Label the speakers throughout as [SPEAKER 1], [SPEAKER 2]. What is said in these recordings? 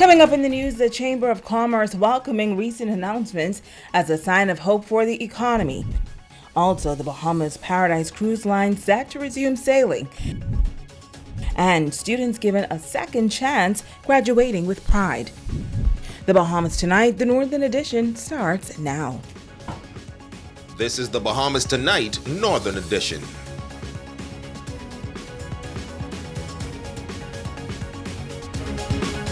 [SPEAKER 1] Coming up in the news, the Chamber of Commerce welcoming recent announcements as a sign of hope for the economy. Also, the Bahamas Paradise Cruise Line set to resume sailing. And students given a second chance graduating with pride. The Bahamas Tonight, the Northern Edition, starts now.
[SPEAKER 2] This is the Bahamas Tonight, Northern Edition.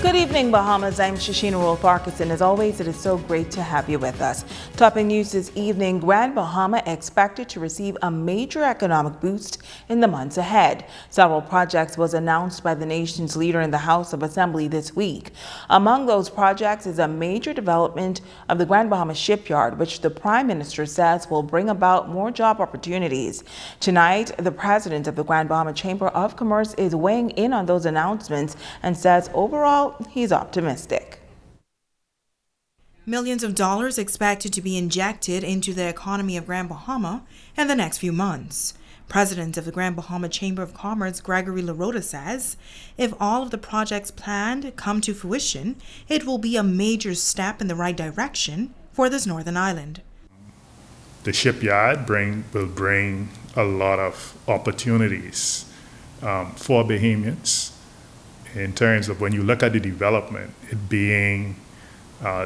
[SPEAKER 1] Good evening, Bahamas. I'm Shashina Wolf-Farkas, and as always, it is so great to have you with us. Topping news this evening, Grand Bahama expected to receive a major economic boost in the months ahead. Several projects was announced by the nation's leader in the House of Assembly this week. Among those projects is a major development of the Grand Bahama shipyard, which the Prime Minister says will bring about more job opportunities. Tonight, the president of the Grand Bahama Chamber of Commerce is weighing in on those announcements and says overall, he's optimistic.
[SPEAKER 3] Millions of dollars expected to be injected into the economy of Grand Bahama in the next few months. President of the Grand Bahama Chamber of Commerce, Gregory LaRota, says if all of the projects planned come to fruition, it will be a major step in the right direction for this northern island.
[SPEAKER 4] The shipyard will bring a lot of opportunities for Bahamians. In terms of when you look at the development, it being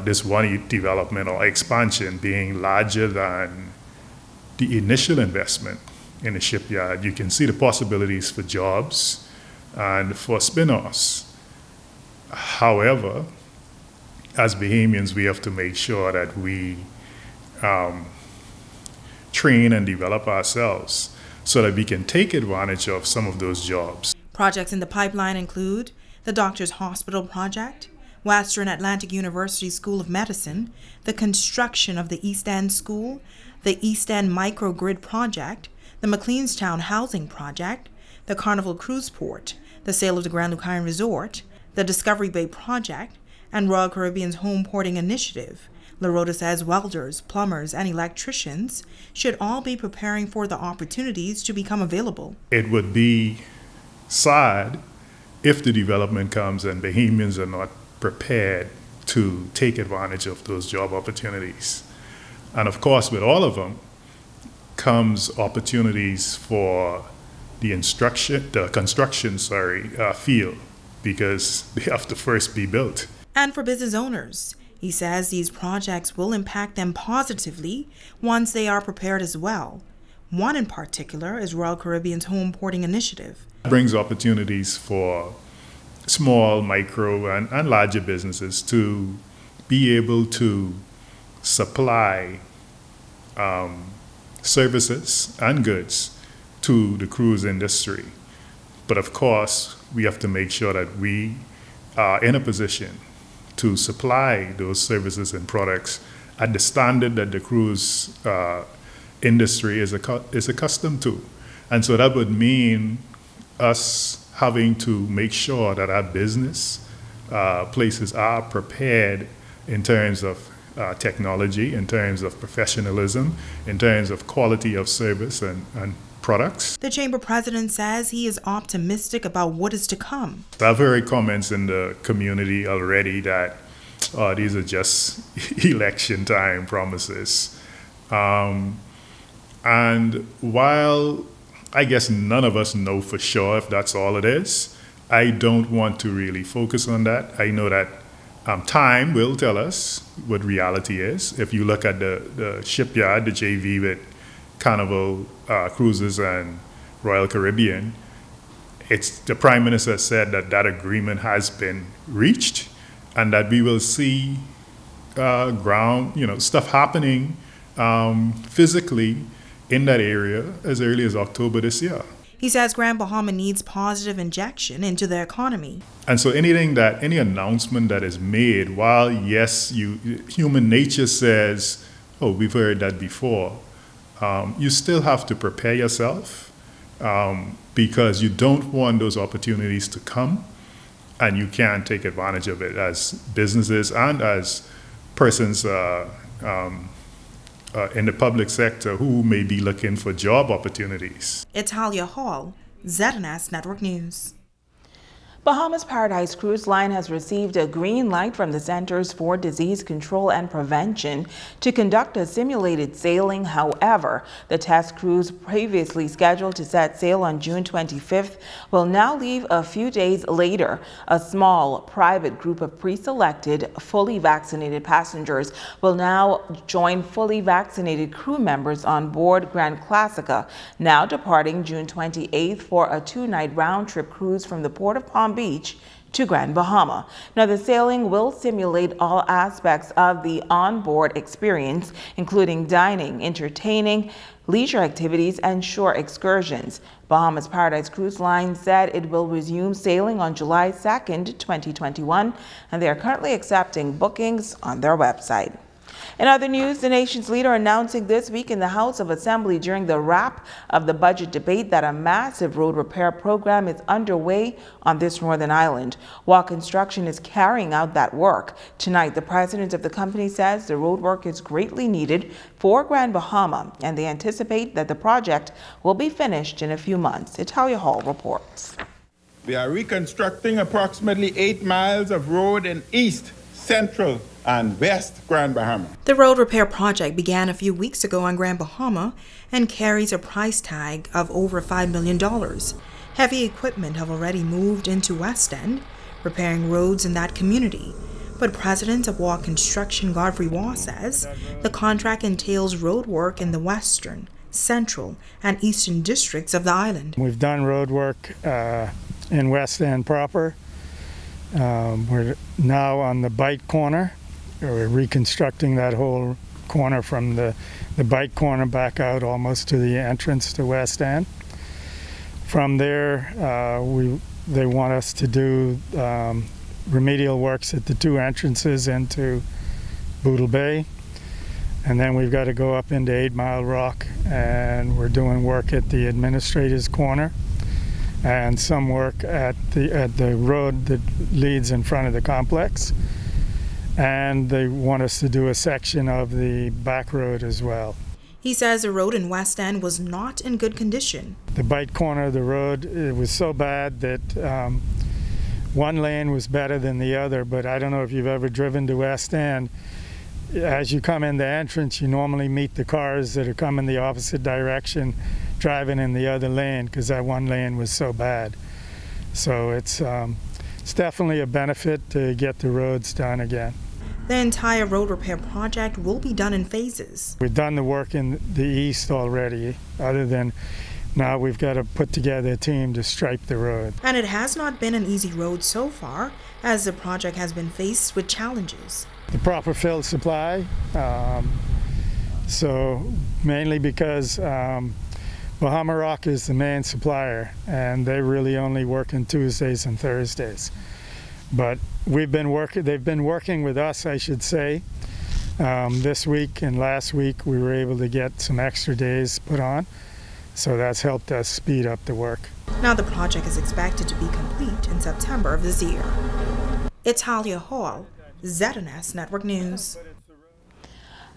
[SPEAKER 4] this one development or expansion being larger than the initial investment in the shipyard, you can see the possibilities for jobs and for spin-offs. However, as Bahamians, we have to make sure that we train and develop ourselves so that we can take advantage of some of those jobs.
[SPEAKER 3] Projects in the pipeline include the Doctors Hospital Project, Western Atlantic University School of Medicine, the construction of the East End School, the East End Microgrid Project, the McLeanstown Housing Project, the Carnival Cruise Port, the sale of the Grand Lucayan Resort, the Discovery Bay Project, and Royal Caribbean's Home Porting Initiative. LaRota says welders, plumbers, and electricians should all be preparing for the opportunities to become available.
[SPEAKER 4] It would be sad if the development comes and Bahamians are not prepared to take advantage of those job opportunities. And of course, with all of them comes opportunities for the construction field, because they have to first be built.
[SPEAKER 3] And for business owners, he says these projects will impact them positively once they are prepared as well. One in particular is Royal Caribbean's Home Porting Initiative.
[SPEAKER 4] It brings opportunities for small, micro, and larger businesses to be able to supply services and goods to the cruise industry. But of course, we have to make sure that we are in a position to supply those services and products at the standard that the cruise industry is accustomed to. And so that would mean us having to make sure that our business places are prepared in terms of technology, in terms of professionalism, in terms of quality of service and products.
[SPEAKER 3] The Chamber President says he is optimistic about what is to come.
[SPEAKER 4] I've heard comments in the community already that these are just election time promises. And while I guess none of us know for sure if that's all it is, I don't want to really focus on that. I know that time will tell us what reality is. If you look at the shipyard, the JV with Carnival Cruises and Royal Caribbean, the Prime Minister said that agreement has been reached and that we will see stuff happening physically in that area as early as October this year.
[SPEAKER 3] He says Grand Bahama needs positive injection into the economy.
[SPEAKER 4] And so any announcement that is made, while yes, human nature says, oh, we've heard that before, you still have to prepare yourself because you don't want those opportunities to come and you can't take advantage of it as businesses and as persons in the public sector who may be looking for job opportunities.
[SPEAKER 3] Italia Hall, ZNS Network News.
[SPEAKER 1] Bahamas Paradise Cruise Line has received a green light from the Centers for Disease Control and Prevention to conduct a simulated sailing. However, the test cruise previously scheduled to set sail on June 25th will now leave a few days later. A small private group of pre-selected, fully vaccinated passengers will now join fully vaccinated crew members on board Grand Classica, now departing June 28th for a 2-night round-trip cruise from the port of Palm Beach to Grand Bahama. Now, the sailing will simulate all aspects of the onboard experience, including dining, entertaining, leisure activities, and shore excursions. Bahamas Paradise Cruise Line said it will resume sailing on July 2nd, 2021, and they are currently accepting bookings on their website. In other news, the nation's leader announcing this week in the House of Assembly during the wrap of the budget debate that a massive road repair program is underway on this northern island. While construction is carrying out that work, tonight the president of the company says the road work is greatly needed for Grand Bahama, and they anticipate that the project will be finished in a few months. Italia Hall reports.
[SPEAKER 5] We are reconstructing approximately 8 miles of road in East, Central, and West Grand Bahama.
[SPEAKER 3] The road repair project began a few weeks ago on Grand Bahama and carries a price tag of over $5 million. Heavy equipment have already moved into West End, repairing roads in that community. But President of WA Construction Godfrey Waugh says the contract entails road work in the western, central, and eastern districts of the island.
[SPEAKER 6] We've done road work in West End proper. We're now on the bike corner. We're reconstructing that whole corner from the bike corner back out almost to the entrance to West End. From there, they want us to do remedial works at the 2 entrances into Boodle Bay. And then we've got to go up into 8 Mile Rock, and we're doing work at the Administrator's Corner and some work at the road that leads in front of the complex. And they want us to do a section of the back road as well.
[SPEAKER 3] He says the road in West End was not in good condition.
[SPEAKER 6] The bike corner of the road, it was so bad that one lane was better than the other, but I don't know if you've ever driven to West End. As you come in the entrance, you normally meet the cars that are coming the opposite direction, driving in the other lane, because that one lane was so bad. So it's definitely a benefit to get the roads done again.
[SPEAKER 3] The entire road repair project will be done in phases.
[SPEAKER 6] We've done the work in the east already, other than now we've got to put together a team to stripe the road.
[SPEAKER 3] And it has not been an easy road so far, as the project has been faced with challenges.
[SPEAKER 6] The proper fill supply, so mainly because Bahama Rock is the main supplier, and they really only work on Tuesdays and Thursdays. But they've been working with us, I should say. This week and last week we were able to get some extra days put on, so that's helped us speed up the work.
[SPEAKER 3] Now the project is expected to be complete in September of this year. Italia Hall, ZNS Network News.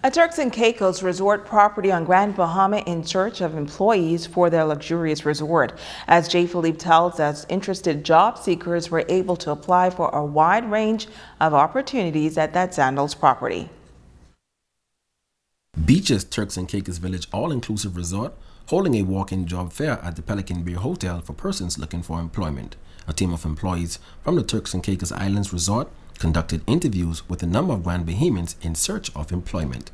[SPEAKER 1] A Turks and Caicos resort property on Grand Bahama in search of employees for their luxurious resort. As Jay Philippe tells us, interested job seekers were able to apply for a wide range of opportunities at that Sandals property.
[SPEAKER 7] Beach's Turks and Caicos Village all-inclusive resort holding a walk-in job fair at the Pelican Bay Hotel for persons looking for employment. A team of employees from the Turks and Caicos Islands Resort conducted interviews with a number of Grand Bahamians in search of employment.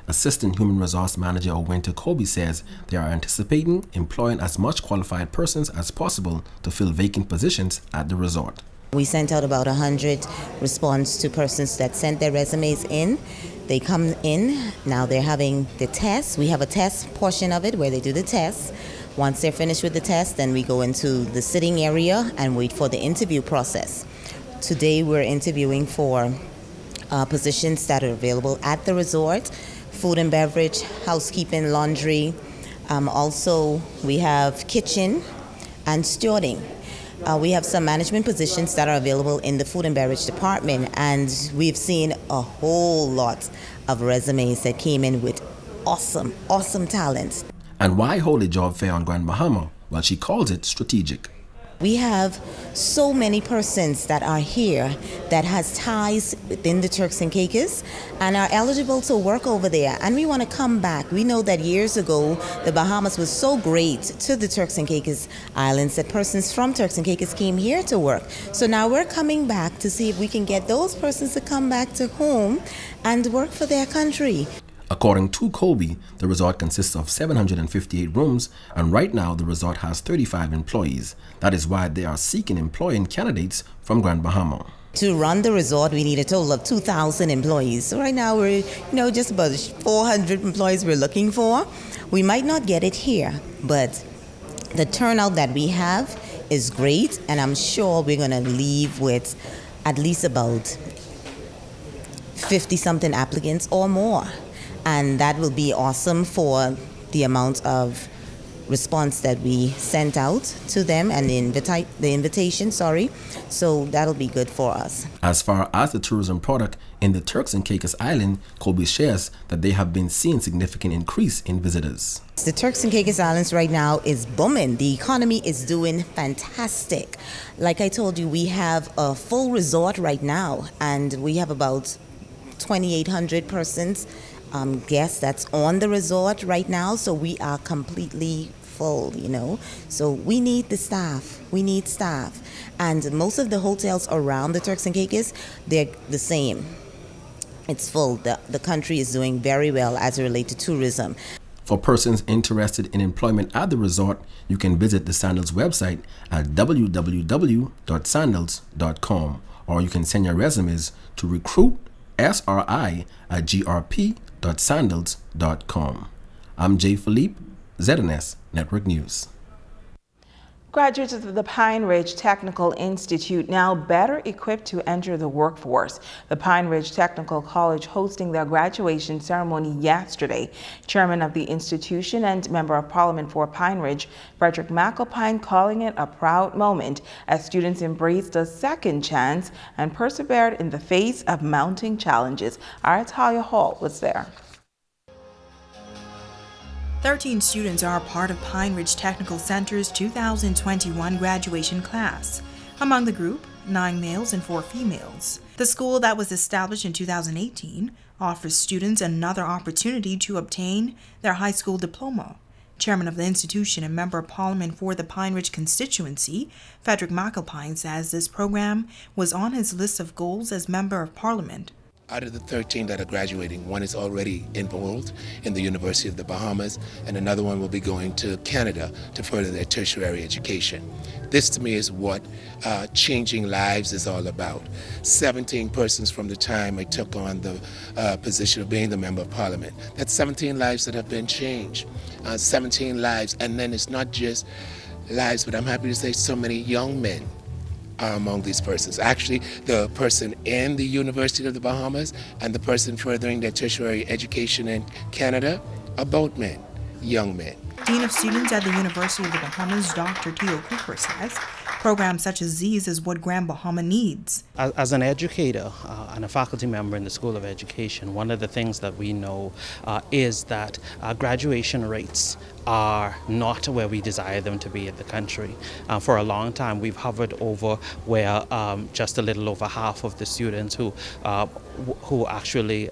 [SPEAKER 7] Assistant Human Resource Manager Owenta Kobe says they are anticipating employing as much qualified persons as possible to fill vacant positions at the resort.
[SPEAKER 8] We sent out about 100 response to persons that sent their resumes in. They come in, now they're having the test. We have a test portion of it where they do the test. Once they're finished with the test, then we go into the sitting area and wait for the interview process. Today we're interviewing for positions that are available at the resort, food and beverage, housekeeping, laundry. Also, we have kitchen and stewarding. We have some management positions that are available in the food and beverage department, and we've seen a whole lot of resumes that came in with awesome talents.
[SPEAKER 7] And why hold a job fair on Grand Bahama? Well, she calls it strategic.
[SPEAKER 8] We have so many persons that are here that has ties within the Turks and Caicos and are eligible to work over there. And we want to come back. We know that years ago, the Bahamas was so great to the Turks and Caicos Islands that persons from Turks and Caicos came here to work. So now we're coming back to see if we can get those persons to come back to home and work for their country.
[SPEAKER 7] According to Kobe, the resort consists of 758 rooms, and right now the resort has 35 employees. That is why they are seeking employing candidates from Grand Bahama.
[SPEAKER 8] To run the resort, we need a total of 2,000 employees. So right now we're, just about 400 employees we're looking for. We might not get it here, but the turnout that we have is great, and I'm sure we're going to leave with at least about 50-something applicants or more. And that will be awesome for the amount of response that we sent out to them and the invitation, so that'll be good for us.
[SPEAKER 7] As far as the tourism product in the Turks and Caicos Island, Kobe shares that they have been seeing significant increase in visitors.
[SPEAKER 8] The Turks and Caicos Islands right now is booming. The economy is doing fantastic. Like I told you, we have a full resort right now, and we have about 2,800 persons guests that's on the resort right now, so we are completely full, So we need the staff. We need staff. And most of the hotels around the Turks and Caicos, they're the same. It's full. The country is doing very well as it relates to tourism.
[SPEAKER 7] For persons interested in employment at the resort, you can visit the Sandals website at www.sandals.com, or you can send your resumes to recruit@grp.sandals.com. I'm Jay Philippe, ZNS Network News.
[SPEAKER 1] Graduates of the Pine Ridge Technical Institute now better equipped to enter the workforce. The Pine Ridge Technical College hosting their graduation ceremony yesterday. Chairman of the institution and Member of Parliament for Pine Ridge, Frederick McAlpine, calling it a proud moment as students embraced a second chance and persevered in the face of mounting challenges. Our Talia Hall was there.
[SPEAKER 3] 13 students are a part of Pine Ridge Technical Center's 2021 graduation class. Among the group, 9 males and 4 females. The school that was established in 2018 offers students another opportunity to obtain their high school diploma. Chairman of the institution and Member of Parliament for the Pine Ridge constituency, Frederick McAlpine, says this program was on his list of goals as Member of Parliament.
[SPEAKER 9] Out of the 13 that are graduating, one is already enrolled in the University of the Bahamas, and another one will be going to Canada to further their tertiary education. This, to me, is what changing lives is all about. 17 persons from the time I took on the position of being the Member of Parliament. That's 17 lives that have been changed. 17 lives, and then it's not just lives, but I'm happy to say so many young men are among these persons. Actually, the person in the University of the Bahamas and the person furthering their tertiary education in Canada are both men, young men.
[SPEAKER 3] Dean of Students at the University of the Bahamas, Dr. Theo Cooper, says programs such as these is what Grand Bahama needs.
[SPEAKER 10] As an educator and a faculty member in the School of Education, one of the things that we know is that graduation rates are not where we desire them to be in the country. For a long time, we've hovered over where just a little over half of the students who actually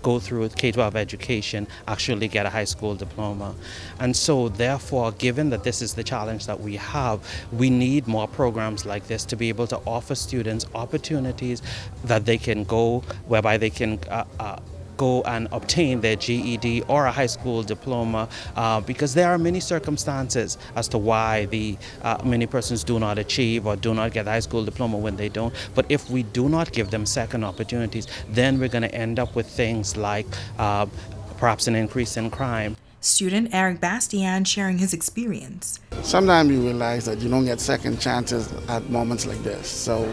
[SPEAKER 10] go through K-12 education actually get a high school diploma. And so therefore, given that this is the challenge that we have, we need more programs like this to be able to offer students opportunities that they can go, whereby they can go and obtain their GED or a high school diploma, because there are many circumstances as to why many persons do not achieve or do not get a high school diploma when they don't. But if we do not give them second opportunities, then we're going to end up with things like perhaps an increase in crime.
[SPEAKER 3] Student Eric Bastian sharing his experience.
[SPEAKER 11] Sometimes you realize that you don't get second chances at moments like this. So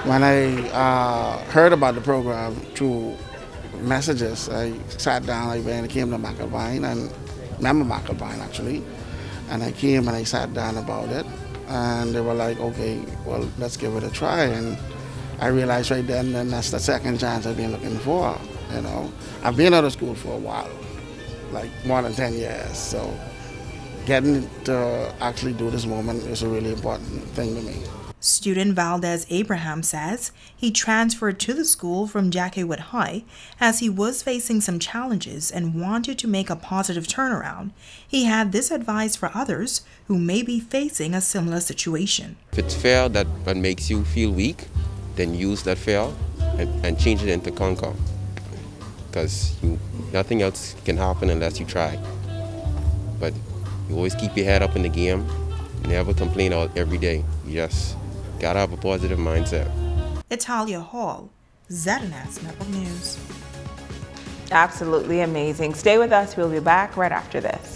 [SPEAKER 11] when I heard about the program through messages, I sat down, I came to McAlpine, and Member McAlpine actually, and I came and I sat down about it, and they were like, okay, well, let's give it a try. And I realized right then that's the second chance I've been looking for. I've been out of school for a while, like more than 10 years, so getting to actually do this moment is a really important thing to me.
[SPEAKER 3] Student Valdez Abraham says he transferred to the school from Jackiewood High as he was facing some challenges and wanted to make a positive turnaround. He had this advice for others who may be facing a similar situation.
[SPEAKER 12] If it's fear that makes you feel weak, then use that fear and change it into conquer. Because nothing else can happen unless you try. But you always keep your head up in the game. Never complain out every day. You just gotta have a positive mindset.
[SPEAKER 3] Italia Hall, ZNS Network News.
[SPEAKER 1] Absolutely amazing. Stay with us. We'll be back right after this.